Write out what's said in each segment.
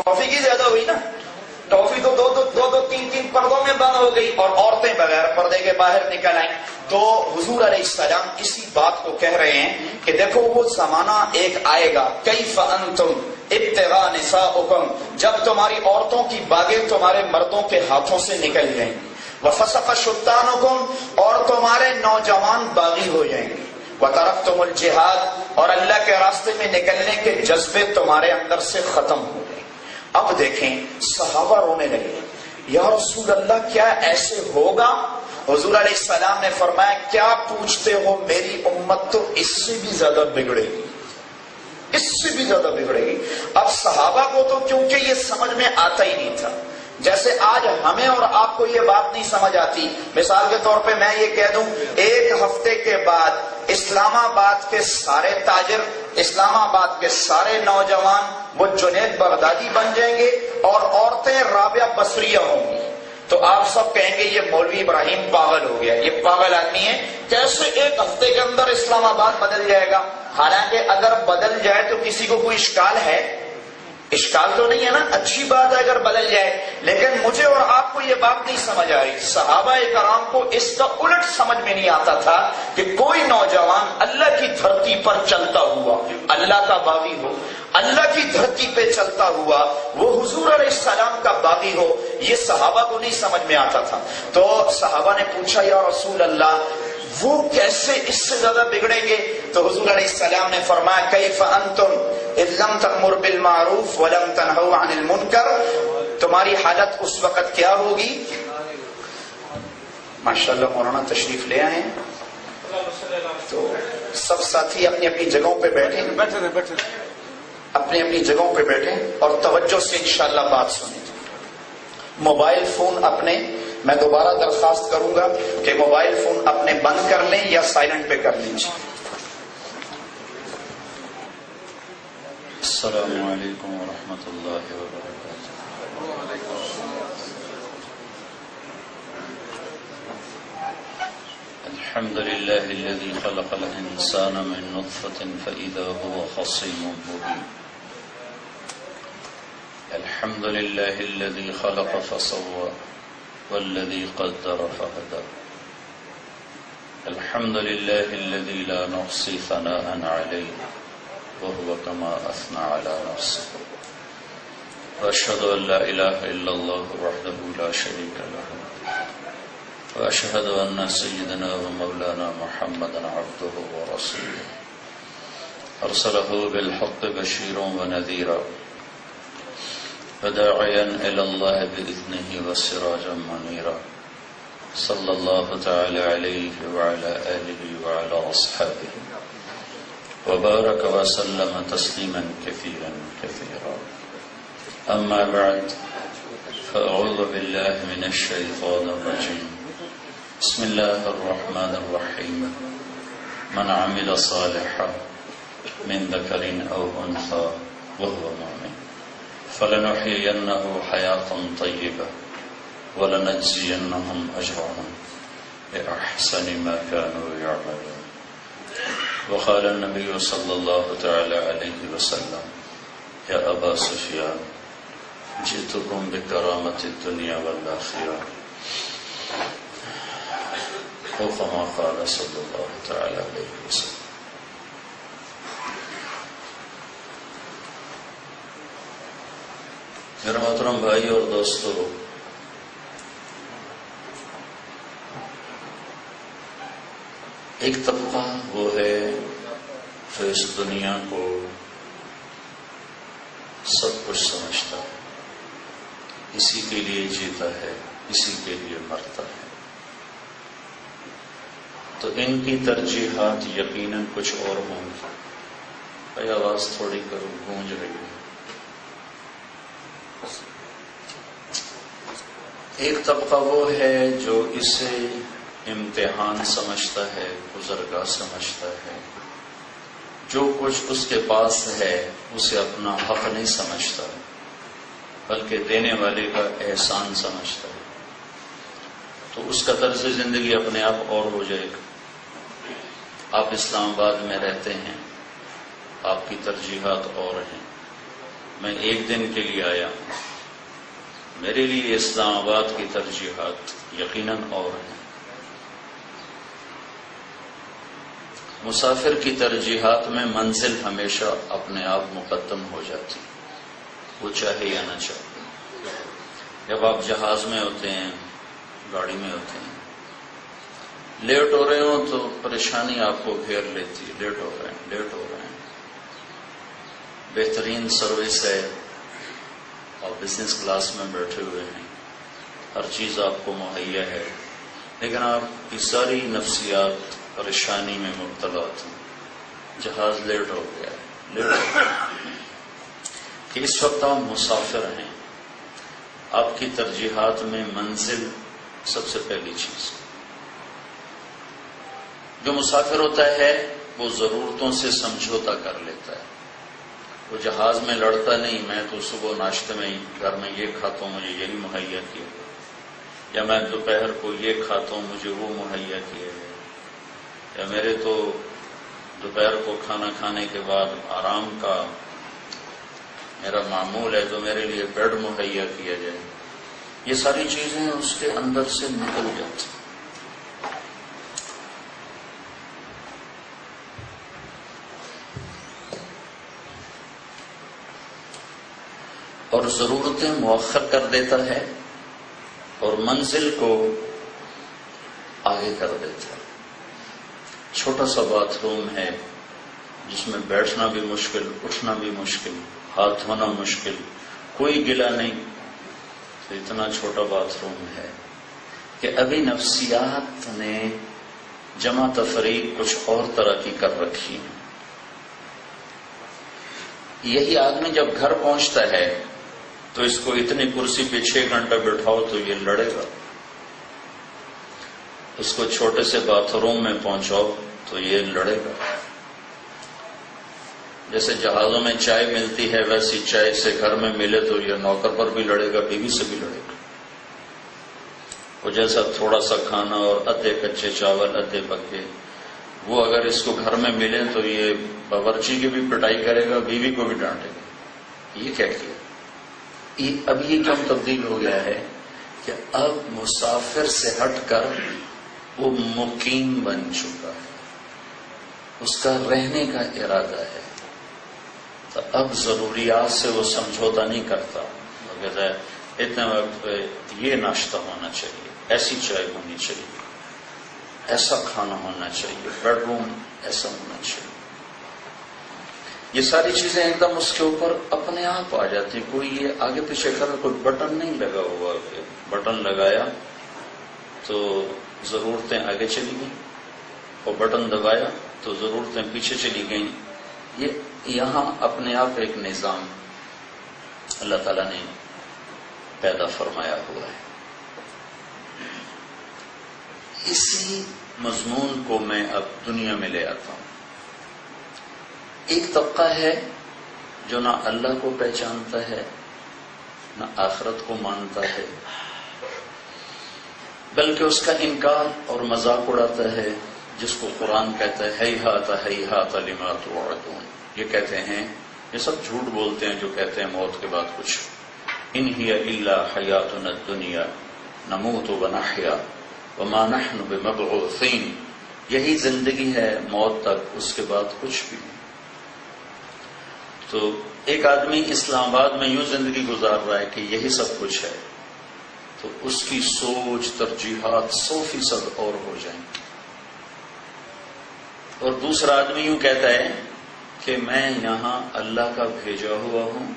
Toffee کی زیادہ ہوئی نا، ٹافی تو دو تین پردوں میں بند ہو گئی اور عورتیں بغیر پردے کے باہر نکل آئیں. تو حضور علیہ السلام اسی بات کو کہہ رہے ہیں کہ دیکھو وہ زمانہ ایک آئے گا، کیف انتم ابتغاء نساؤکم، جب تمہاری عورتوں کی باغیں تمہارے مردوں کے ہاتھوں سے نکل جائیں گی، وفسق شتانکم، اور تمہارے نوجوان باغی ہو جائیں گے، وترکتم الجہاد، اور اللہ کے راستے میں نکلنے کے جذبے تمہارے اندر سے ختم ہو گئے. اب دیکھیں صحابہ رونے لگے، یا رسول اللہ کیا ایسے ہوگا؟ حضور علیہ السلام نے فرمایا کیا پوچھتے ہو، میری امت تو اس سے بھی زیادہ بگڑے گی، اس سے بھی زیادہ بگڑے گی. اب صحابہ کو تو کیونکہ یہ سمجھ میں آتا ہی نہیں تھا، جیسے آج ہمیں اور آپ کو یہ بات نہیں سمجھ آتی. مثال کے طور پہ میں یہ کہہ دوں، ایک ہفتے کے بعد اسلام آباد کے سارے تاجر، اسلام آباد کے سارے نوجوان وہ جنید بغدادی بن جائیں گے اور عورتیں رابعہ بصریہ ہوں گی، تو آپ سب کہیں گے یہ مولوی ابراہیم پاگل ہو گیا، یہ پاگل آدمی ہے، کیسے ایک ہفتے کے اندر اسلام آباد بدل جائے گا؟ حالانکہ اگر بدل جائے تو کسی کو کوئی اشکال ہے؟ اشکال تو نہیں ہے نا، اچھی بات ہے اگر بدل جائے. لیکن مجھے اور آپ کو یہ بات نہیں سمجھ آ رہی. صحابہ کرام کو اس کا الٹ سمجھ میں نہیں آتا تھا کہ کوئی نوجوان اللہ کی دھرتی پر چلتا ہوا، اللہ کا باغی ہو، اللہ کی دھرتی پہ چلتا ہوا وہ حضور علیہ السلام کا باغی ہو، یہ صحابہ کو نہیں سمجھ میں آتا تھا. تو صحابہ نے پوچھا یا رسول اللہ وہ کیسے اس سے زیادہ بگڑیں گے؟ تو حضور علیہ السلام نے فرمایا کیف انتم اذ لم تأمر بالمعروف ولم تنہوا عن المنکر، تمہاری حالت اس وقت کیا ہوگی؟ ماشاءاللہ مولانا تشریف لے آئے ہیں، تو سب ساتھی اپنی اپنی جگہوں پہ بیٹھیں، اپنی اپنی جگہوں پہ بیٹھیں اور توجہ سے انشاءاللہ بات سنیں. موبائل فون اپنے، میں دوبارہ درخواست کروں گا کہ موبائل فون اپنے بند کر لیں یا سائلنٹ پہ کر لیجیے. السلام علیکم ورحمۃ اللہ وبرکاتہ. الحمد للہ الذی خلق الانسان من نطفة فإذا هو خصیم مبین. الحمد للہ الذی خلق فسوى والذی قدر فهدى. الحمد للہ الذی لا نحصی ثناء علیہ وهو كما أثنى على نفسه. وأشهد أن لا إله إلا الله وحده لا شريك له. وأشهد أن سيدنا ومولانا محمدا عبده ورسوله أرسله بالحق بشيرا ونذيرا وداعيا إلى الله بإذنه وسراجا منيرا. صلى الله تعالى عليه وعلى آله وعلى أصحابه وبارك وسلم تسليما كثيرا كثيرا. أما بعد فأعوذ بالله من الشيطان الرجيم. بسم الله الرحمن الرحيم. من عمل صالحا من ذكر أو أنثى وهو مؤمن فلنحيينه حياة طيبة ولنجزينهم أجرهم بأحسن ما كانوا يعملون. وقال النبي صلى الله تعالى عليه وسلم يا أبا سفيان جئتكم بكرامة الدنيا والآخرة أو كما قال صلى الله تعالى عليه وسلم. میرے محترم بھائی اور دوستو، ایک طبقہ وہ ہے جو اس دنیا کو سب کچھ سمجھتا ہے، اسی کے لیے جیتا ہے، اسی کے لیے مرتا ہے. تو ان کی ترجیحات یقیناً کچھ اور ہوں گی. بھائی آواز تھوڑی کرو، گونج رہی ہے. ایک طبقہ وہ ہے جو اسے امتحان سمجھتا ہے، گزرگاہ سمجھتا ہے، جو کچھ اس کے پاس ہے اسے اپنا حق نہیں سمجھتا بلکہ دینے والے کا احسان سمجھتا ہے. تو اس کا طرز زندگی اپنے آپ اور ہو جائے گا. آپ اسلام آباد میں رہتے ہیں، آپ کی ترجیحات اور ہیں، میں ایک دن کے لیے آیا ہوں. میرے لیے اسلام آباد کی ترجیحات یقیناً اور ہیں. مسافر کی ترجیحات میں منزل ہمیشہ اپنے آپ مقدم ہو جاتی، وہ چاہے یا نہ چاہے. جب آپ جہاز میں ہوتے ہیں، گاڑی میں ہوتے ہیں، لیٹ ہو رہے ہوں تو پریشانی آپ کو گھیر لیتی ہے. لیٹ ہو رہے ہیں. بہترین سروس ہے، اور بزنس کلاس میں بیٹھے ہوئے ہیں، ہر چیز آپ کو مہیا ہے، لیکن آپ کی ساری نفسیات پریشانی میں مبتلا تھی. جہاز لیٹ ہو گیا کہ اس وقت آپ مسافر ہیں. آپ کی ترجیحات میں منزل سب سے پہلی چیز. جو مسافر ہوتا ہے وہ ضرورتوں سے سمجھوتا کر لیتا ہے. وہ جہاز میں لڑتا نہیں، میں تو صبح ناشتے میں گھر میں یہ کھاتا ہوں، مجھے یہی مہیا کیا گیا، یا میں دوپہر کو یہ کھاتا ہوں، مجھے وہ مہیا کیا گیا، یا میرے تو دوپہر کو کھانا کھانے کے بعد آرام کا میرا معمول ہے تو میرے لیے بیڈ مہیا کیا جائے. یہ ساری چیزیں اس کے اندر سے نکل جاتی. اور ضرورتیں مؤخر کر دیتا ہے اور منزل کو آگے کر دیتا ہے. چھوٹا سا باتھ روم ہے جس میں بیٹھنا بھی مشکل، اٹھنا بھی مشکل، ہاتھ دھونا مشکل، کوئی گلا نہیں. تو اتنا چھوٹا باتھ روم ہے کہ ابھی نفسیات نے جمع تفریق کچھ اور طرح کی کر رکھی ہے. یہی آدمی جب گھر پہنچتا ہے تو اس کو اتنی کرسی پہ 6 گھنٹہ بٹھاؤ تو یہ لڑے گا. اس کو چھوٹے سے باتھ روم میں پہنچاؤ تو یہ لڑے گا. جیسے جہازوں میں چائے ملتی ہے ویسی چائے سے گھر میں ملے تو یہ نوکر پر بھی لڑے گا، بیوی سے بھی لڑے گا. وہ جیسا تھوڑا سا کھانا اور ادھے کچے چاول ادھے پکے، وہ اگر اس کو گھر میں ملے تو یہ باورچی کی بھی پٹائی کرے گا، بیوی کو بھی ڈانٹے گا. یہ کیا کیا؟ اب یہ کیوں تبدیل ہو گیا ہے کہ اب مسافر سے ہٹ کر وہ مقیم بن چکا ہے، اس کا رہنے کا ارادہ ہے. تو اب ضروریات سے وہ سمجھوتا نہیں کرتا. وہ کہتا ہے اتنے وقت پہ یہ ناشتہ ہونا چاہیے، ایسی چائے ہونی چاہیے، ایسا کھانا ہونا چاہیے، بیڈ روم ایسا ہونا چاہیے. یہ ساری چیزیں ایک دم اس کے اوپر اپنے آپ آ جاتی. کوئی یہ آگے پیچھے کر، کوئی بٹن نہیں لگا ہوا کہ بٹن لگایا تو ضرورتیں آگے چلی گئیں اور بٹن دبایا تو ضرورتیں پیچھے چلی گئیں. یہ یہاں اپنے آپ ایک نظام اللہ تعالیٰ نے پیدا فرمایا ہوا ہے. اسی مضمون کو میں اب دنیا میں لے آتا ہوں. ایک طبقہ ہے جو نہ اللہ کو پہچانتا ہے نہ آخرت کو مانتا ہے، بلکہ اس کا انکار اور مذاق اڑاتا ہے، جس کو قرآن کہتا ہے ہیہات ہیہات لما توعدون. یہ کہتے ہیں، یہ سب جھوٹ بولتے ہیں جو کہتے ہیں موت کے بعد کچھ. ان ہی الا حیاتنا الدنیا نموت ونحیا وما نحن بمبعوثین. یہی زندگی ہے موت تک، اس کے بعد کچھ بھی نہیں. تو ایک آدمی اسلام آباد میں یوں زندگی گزار رہا ہے کہ یہی سب کچھ ہے، تو اس کی سوچ ترجیحات 100% اور ہو جائیں گی. اور دوسرا آدمی یوں کہتا ہے کہ میں یہاں اللہ کا بھیجا ہوا ہوں،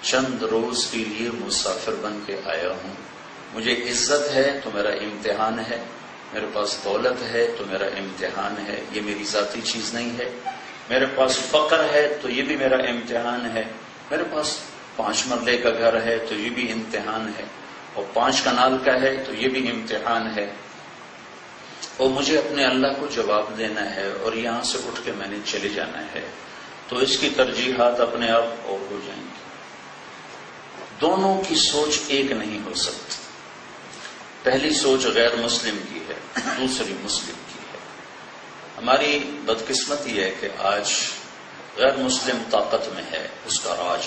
چند روز کے لیے مسافر بن کے آیا ہوں. مجھے عزت ہے تو میرا امتحان ہے، میرے پاس دولت ہے تو میرا امتحان ہے، یہ میری ذاتی چیز نہیں ہے. میرے پاس فقر ہے تو یہ بھی میرا امتحان ہے. میرے پاس 5 مرلے کا گھر ہے تو یہ بھی امتحان ہے، اور 5 کنال کا ہے تو یہ بھی امتحان ہے. اور مجھے اپنے اللہ کو جواب دینا ہے اور یہاں سے اٹھ کے میں نے چلے جانا ہے. تو اس کی ترجیحات اپنے آپ اور ہو جائیں گی. دونوں کی سوچ ایک نہیں ہو سکتی. پہلی سوچ غیر مسلم کی ہے، دوسری مسلم کی ہے. ہماری بدقسمتی ہے کہ آج غیر مسلم طاقت میں ہے، اس کا راج